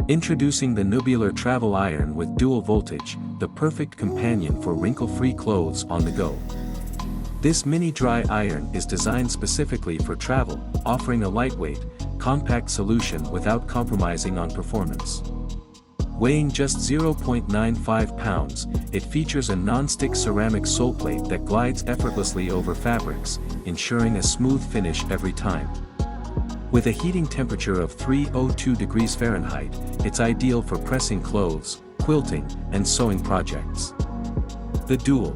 Introducing the Nubular Travel Iron with dual voltage, the perfect companion for wrinkle-free clothes on the go. This mini dry iron is designed specifically for travel, offering a lightweight, compact solution without compromising on performance. Weighing just 0.95 pounds, it features a non-stick ceramic sole plate that glides effortlessly over fabrics, ensuring a smooth finish every time. With a heating temperature of 302 degrees Fahrenheit, it's ideal for pressing clothes, quilting, and sewing projects. The Dual.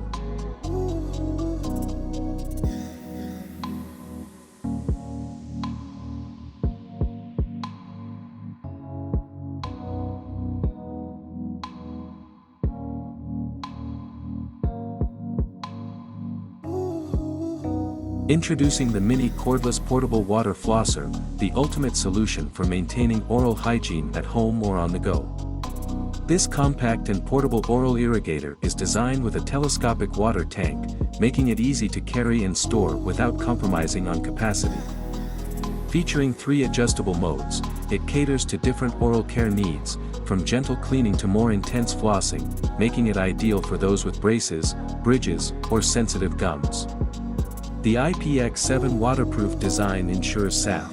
Introducing the mini cordless portable water flosser, the ultimate solution for maintaining oral hygiene at home or on the go. This compact and portable oral irrigator is designed with a telescopic water tank, making it easy to carry and store without compromising on capacity. Featuring 3 adjustable modes, it caters to different oral care needs, from gentle cleaning to more intense flossing, making it ideal for those with braces, bridges, or sensitive gums. The IPX7 waterproof design ensures SAF.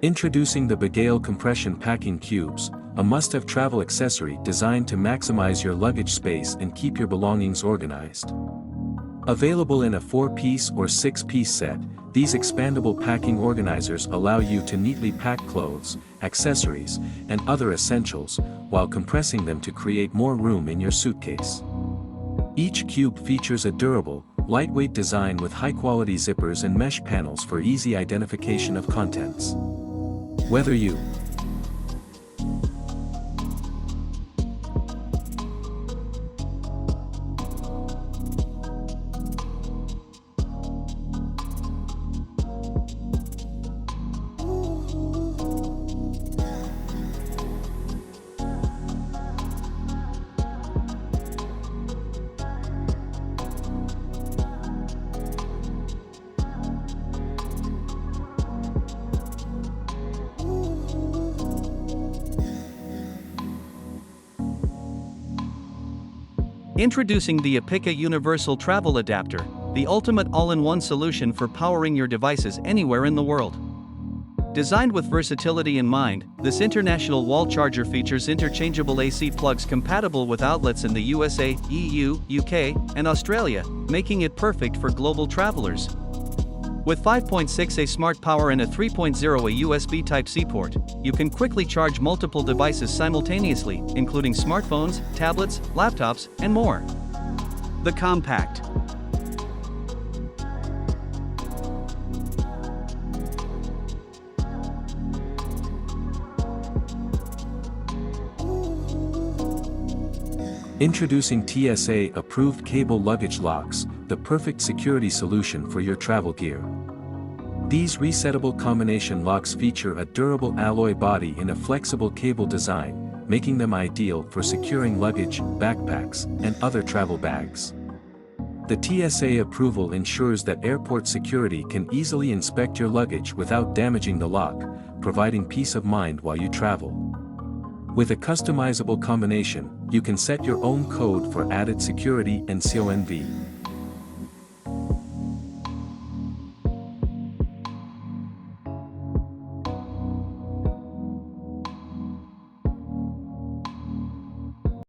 Introducing the BAGAIL compression packing cubes, a must-have travel accessory designed to maximize your luggage space and keep your belongings organized. Available in a 4-piece or 6-piece set, these expandable packing organizers allow you to neatly pack clothes, accessories, and other essentials, while compressing them to create more room in your suitcase. Each cube features a durable, lightweight design with high-quality zippers and mesh panels for easy identification of contents. Whether you Introducing the EPICKA Universal Travel Adapter, the ultimate all-in-one solution for powering your devices anywhere in the world. Designed with versatility in mind, this international wall charger features interchangeable AC plugs compatible with outlets in the USA, EU, UK, and Australia, making it perfect for global travelers. With 5.6A smart power and a 3.0A USB Type-C port, you can quickly charge multiple devices simultaneously, including smartphones, tablets, laptops, and more. The Compact. Introducing TSA-approved cable luggage locks, the perfect security solution for your travel gear. These resettable combination locks feature a durable alloy body in a flexible cable design, making them ideal for securing luggage, backpacks, and other travel bags. The TSA approval ensures that airport security can easily inspect your luggage without damaging the lock, providing peace of mind while you travel. With a customizable combination, you can set your own code for added security and CONV.